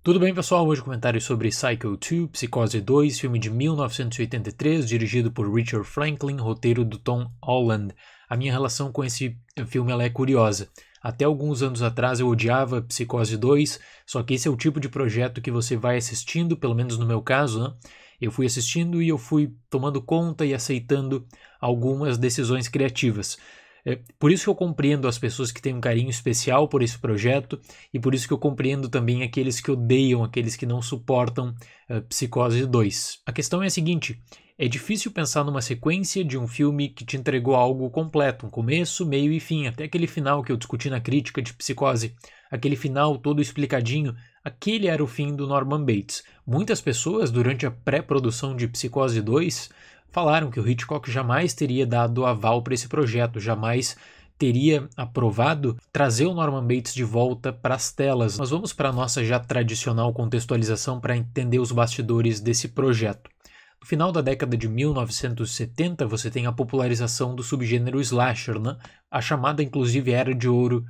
Tudo bem, pessoal? Hoje comentário sobre Psycho 2, Psicose 2, filme de 1983, dirigido por Richard Franklin, roteiro do Tom Holland. A minha relação com esse filme ela é curiosa. Até alguns anos atrás eu odiava Psicose 2, só que esse é o tipo de projeto que você vai assistindo, pelo menos no meu caso, né? Eu fui assistindo e eu fui tomando conta e aceitando algumas decisões criativas. Por isso que eu compreendo as pessoas que têm um carinho especial por esse projeto e por isso que eu compreendo também aqueles que odeiam, aqueles que não suportam Psicose 2. A questão é a seguinte, é difícil pensar numa sequência de um filme que te entregou algo completo, um começo, meio e fim, até aquele final que eu discuti na crítica de Psicose, aquele final todo explicadinho, aquele era o fim do Norman Bates. Muitas pessoas, durante a pré-produção de Psicose 2, falaram que o Hitchcock jamais teria dado aval para esse projeto, jamais teria aprovado trazer o Norman Bates de volta para as telas. Mas vamos para a nossa já tradicional contextualização para entender os bastidores desse projeto. No final da década de 1970, você tem a popularização do subgênero slasher, né? A chamada, inclusive, era de ouro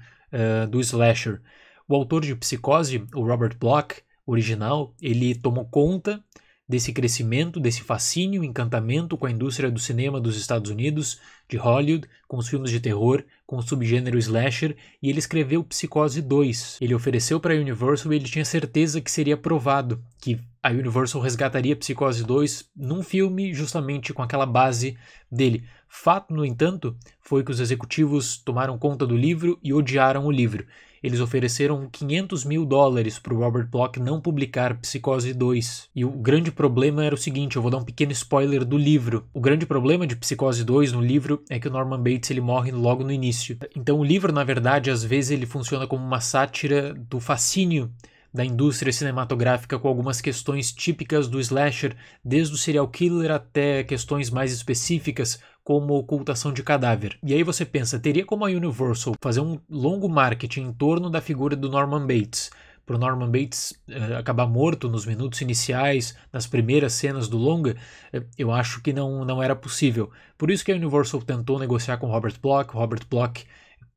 do slasher. O autor de Psicose, o Robert Bloch, original, ele tomou conta desse crescimento, desse fascínio, encantamento com a indústria do cinema dos Estados Unidos, de Hollywood, com os filmes de terror, com o subgênero slasher, e ele escreveu Psicose 2. Ele ofereceu para a Universal e ele tinha certeza que seria aprovado, que a Universal resgataria Psicose 2 num filme justamente com aquela base dele. Fato, no entanto, foi que os executivos tomaram conta do livro e odiaram o livro. Eles ofereceram $500 mil para o Robert Bloch não publicar Psicose 2. E o grande problema era o seguinte, eu vou dar um pequeno spoiler do livro. O grande problema de Psicose 2 no livro é que o Norman Bates ele morre logo no início. Então o livro, na verdade, às vezes ele funciona como uma sátira do fascínio da indústria cinematográfica com algumas questões típicas do slasher, desde o serial killer até questões mais específicas, como ocultação de cadáver. E aí você pensa, teria como a Universal fazer um longo marketing em torno da figura do Norman Bates, para o Norman Bates acabar morto nos minutos iniciais, nas primeiras cenas do longa? Eu acho que não era possível. Por isso que a Universal tentou negociar com Robert Bloch. Robert Bloch,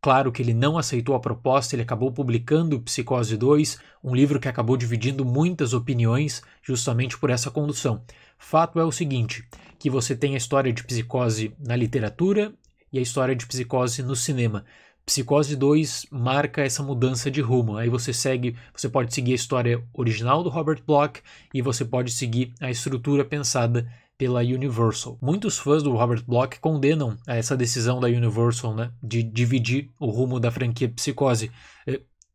claro que ele não aceitou a proposta, ele acabou publicando Psicose 2, um livro que acabou dividindo muitas opiniões justamente por essa condução. Fato é o seguinte, que você tem a história de Psicose na literatura e a história de Psicose no cinema. Psicose 2 marca essa mudança de rumo. Aí você pode seguir a história original do Robert Bloch e você pode seguir a estrutura pensada pela Universal. Muitos fãs do Robert Bloch condenam essa decisão da Universal, né, de dividir o rumo da franquia Psicose.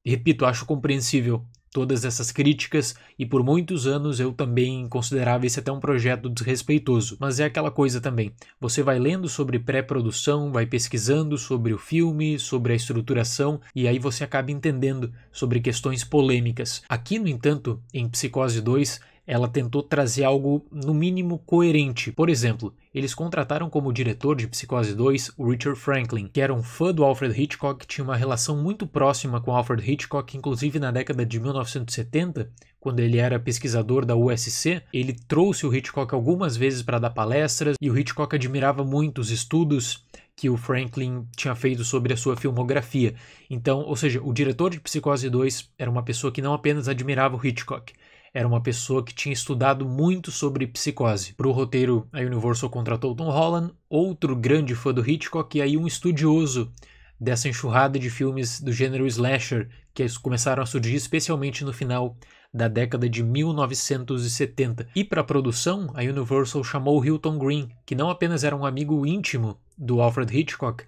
Repito, acho compreensível todas essas críticas e por muitos anos eu também considerava esse até um projeto desrespeitoso. Mas é aquela coisa também, você vai lendo sobre pré-produção, vai pesquisando sobre o filme, sobre a estruturação e aí você acaba entendendo sobre questões polêmicas. Aqui, no entanto, em Psicose 2, ela tentou trazer algo no mínimo coerente. Por exemplo, eles contrataram como diretor de Psicose 2 o Richard Franklin, que era um fã do Alfred Hitchcock, tinha uma relação muito próxima com Alfred Hitchcock, inclusive na década de 1970, quando ele era pesquisador da USC, ele trouxe o Hitchcock algumas vezes para dar palestras e o Hitchcock admirava muito os estudos que o Franklin tinha feito sobre a sua filmografia. Então, ou seja, o diretor de Psicose 2 era uma pessoa que não apenas admirava o Hitchcock, era uma pessoa que tinha estudado muito sobre psicose. Para o roteiro, a Universal contratou Tom Holland, outro grande fã do Hitchcock, e aí um estudioso dessa enxurrada de filmes do gênero slasher, que começaram a surgir especialmente no final da década de 1970. E para a produção, a Universal chamou o Hilton Green, que não apenas era um amigo íntimo do Alfred Hitchcock,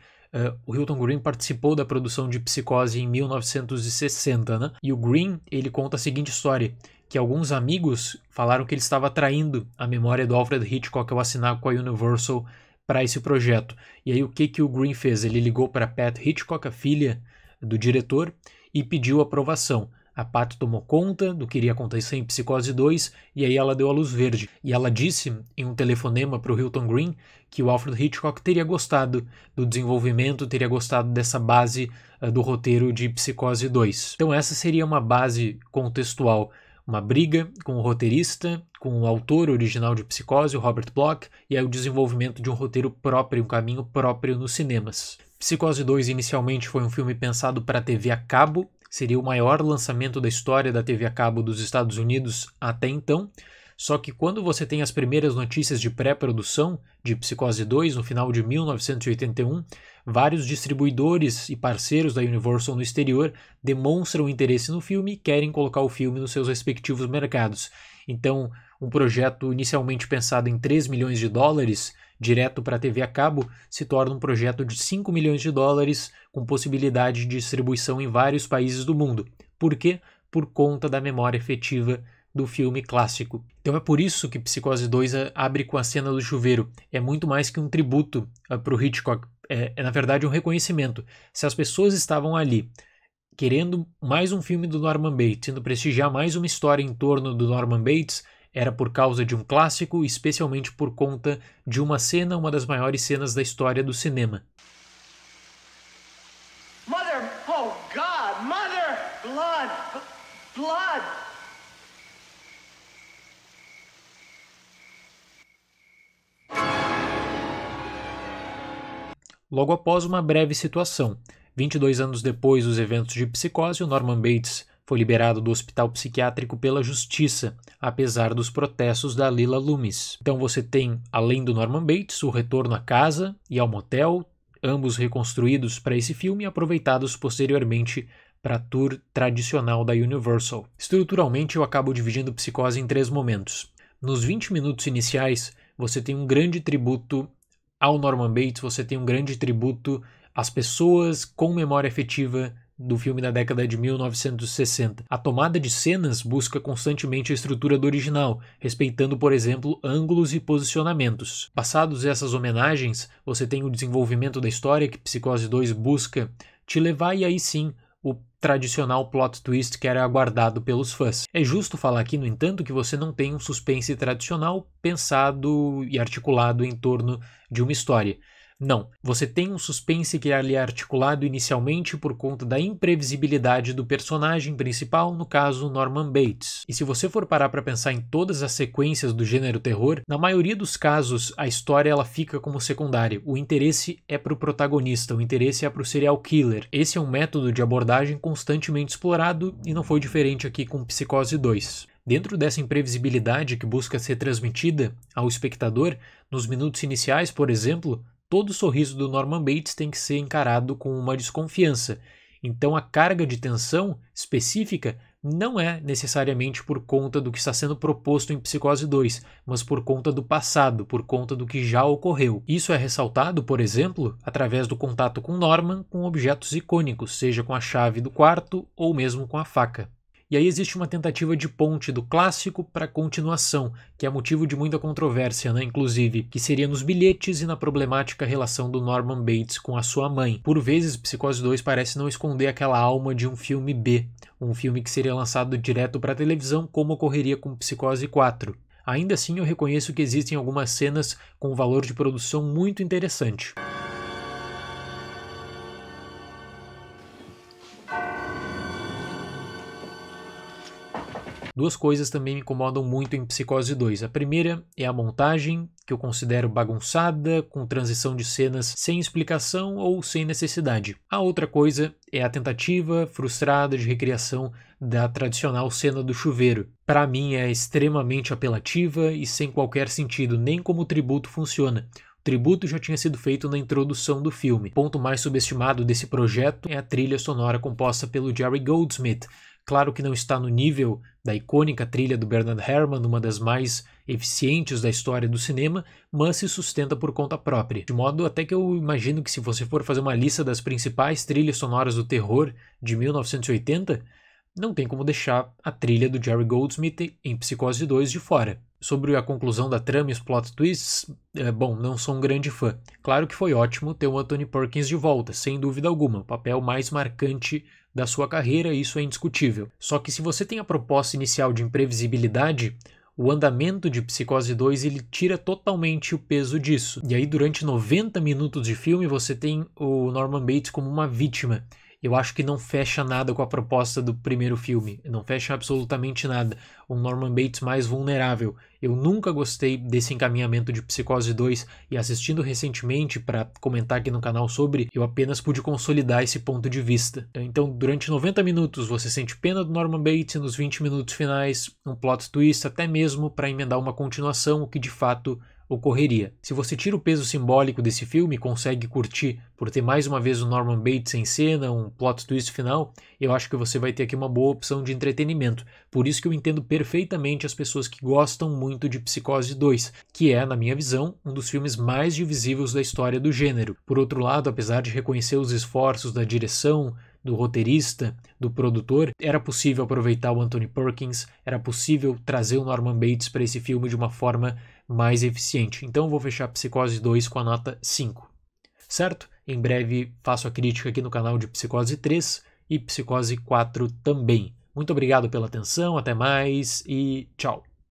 o Hilton Green participou da produção de Psicose em 1960, né? E o Green, ele conta a seguinte história, que alguns amigos falaram que ele estava traindo a memória do Alfred Hitchcock ao assinar com a Universal para esse projeto. E aí o que o Green fez? Ele ligou para Pat Hitchcock, a filha do diretor, e pediu aprovação. A Pat tomou conta do que iria acontecer em Psicose 2 e aí ela deu a luz verde. E ela disse em um telefonema para o Hilton Green que o Alfred Hitchcock teria gostado do desenvolvimento, teria gostado dessa base do roteiro de Psicose 2. Então essa seria uma base contextual. Uma briga com o roteirista, com o autor original de Psicose, o Robert Bloch, e aí o desenvolvimento de um roteiro próprio, um caminho próprio nos cinemas. Psicose 2 inicialmente foi um filme pensado para TV a cabo, seria o maior lançamento da história da TV a cabo dos Estados Unidos até então. Só que quando você tem as primeiras notícias de pré-produção de Psicose 2 no final de 1981, vários distribuidores e parceiros da Universal no exterior demonstram interesse no filme e querem colocar o filme nos seus respectivos mercados. Então, um projeto inicialmente pensado em 3 milhões de dólares, direto para a TV a cabo, se torna um projeto de 5 milhões de dólares, com possibilidade de distribuição em vários países do mundo. Por quê? Por conta da memória efetiva do filme clássico. Então é por isso que Psicose 2 abre com a cena do chuveiro. É muito mais que um tributo para o Hitchcock. É na verdade um reconhecimento. Se as pessoas estavam ali querendo mais um filme do Norman Bates, indo prestigiar mais uma história em torno do Norman Bates, era por causa de um clássico, especialmente por conta de uma cena, uma das maiores cenas da história do cinema. Mother! Oh God! Mother! Blood! Blood! Logo após uma breve situação, 22 anos depois dos eventos de Psicose, o Norman Bates foi liberado do hospital psiquiátrico pela justiça, apesar dos protestos da Lila Loomis. Então você tem, além do Norman Bates, o retorno à casa e ao motel, ambos reconstruídos para esse filme e aproveitados posteriormente para a tour tradicional da Universal. Estruturalmente, eu acabo dividindo Psicose em 3 momentos. Nos 20 minutos iniciais, você tem um grande tributo ao Norman Bates, você tem um grande tributo às pessoas com memória afetiva do filme da década de 1960. A tomada de cenas busca constantemente a estrutura do original, respeitando, por exemplo, ângulos e posicionamentos. Passados essas homenagens, você tem o desenvolvimento da história que Psicose 2 busca te levar, e aí sim, o tradicional plot twist que era aguardado pelos fãs. É justo falar aqui, no entanto, que você não tem um suspense tradicional pensado e articulado em torno de uma história. Não, você tem um suspense que é articulado inicialmente por conta da imprevisibilidade do personagem principal, no caso Norman Bates. E se você for parar para pensar em todas as sequências do gênero terror, na maioria dos casos a história ela fica como secundária. O interesse é para o protagonista, o interesse é para o serial killer. Esse é um método de abordagem constantemente explorado e não foi diferente aqui com Psicose 2. Dentro dessa imprevisibilidade que busca ser transmitida ao espectador, nos minutos iniciais, por exemplo, todo sorriso do Norman Bates tem que ser encarado com uma desconfiança. Então a carga de tensão específica não é necessariamente por conta do que está sendo proposto em Psicose 2, mas por conta do passado, por conta do que já ocorreu. Isso é ressaltado, por exemplo, através do contato com Norman com objetos icônicos, seja com a chave do quarto ou mesmo com a faca. E aí existe uma tentativa de ponte do clássico para a continuação, que é motivo de muita controvérsia, inclusive, que seria nos bilhetes e na problemática relação do Norman Bates com a sua mãe. Por vezes, Psicose 2 parece não esconder aquela alma de um filme B, um filme que seria lançado direto para a televisão, como ocorreria com Psicose 4. Ainda assim, eu reconheço que existem algumas cenas com valor de produção muito interessante. Duas coisas também me incomodam muito em Psicose 2. A primeira é a montagem, que eu considero bagunçada, com transição de cenas sem explicação ou sem necessidade. A outra coisa é a tentativa frustrada de recriação da tradicional cena do chuveiro. Para mim é extremamente apelativa e sem qualquer sentido, nem como tributo funciona. O tributo já tinha sido feito na introdução do filme. O ponto mais subestimado desse projeto é a trilha sonora composta pelo Jerry Goldsmith. Claro que não está no nível da icônica trilha do Bernard Herrmann, uma das mais eficientes da história do cinema, mas se sustenta por conta própria. De modo até que eu imagino que se você for fazer uma lista das principais trilhas sonoras do terror de 1980, não tem como deixar a trilha do Jerry Goldsmith em Psicose 2 de fora. Sobre a conclusão da trama e os plot twists, não sou um grande fã. Claro que foi ótimo ter o Anthony Perkins de volta, sem dúvida alguma, o papel mais marcante da sua carreira, isso é indiscutível. Só que se você tem a proposta inicial de imprevisibilidade, o andamento de Psicose 2 ele tira totalmente o peso disso. E aí durante 90 minutos de filme você tem o Norman Bates como uma vítima. eu acho que não fecha nada com a proposta do primeiro filme, não fecha absolutamente nada. Um Norman Bates mais vulnerável. Eu nunca gostei desse encaminhamento de Psicose 2 e assistindo recentemente para comentar aqui no canal sobre, eu apenas pude consolidar esse ponto de vista. Então, durante 90 minutos você sente pena do Norman Bates e nos 20 minutos finais um plot twist, até mesmo para emendar uma continuação, o que de fato ocorreria. Se você tira o peso simbólico desse filme e consegue curtir por ter mais uma vez o Norman Bates em cena, um plot twist final, eu acho que você vai ter aqui uma boa opção de entretenimento. Por isso que eu entendo perfeitamente as pessoas que gostam muito de Psicose 2, que é, na minha visão, um dos filmes mais divisíveis da história do gênero. Por outro lado, apesar de reconhecer os esforços da direção, do roteirista, do produtor, era possível aproveitar o Anthony Perkins, era possível trazer o Norman Bates para esse filme de uma forma mais eficiente. Então eu vou fechar Psicose 2 com a nota 5. Certo? Em breve faço a crítica aqui no canal de Psicose 3 e Psicose 4 também. Muito obrigado pela atenção, até mais e tchau!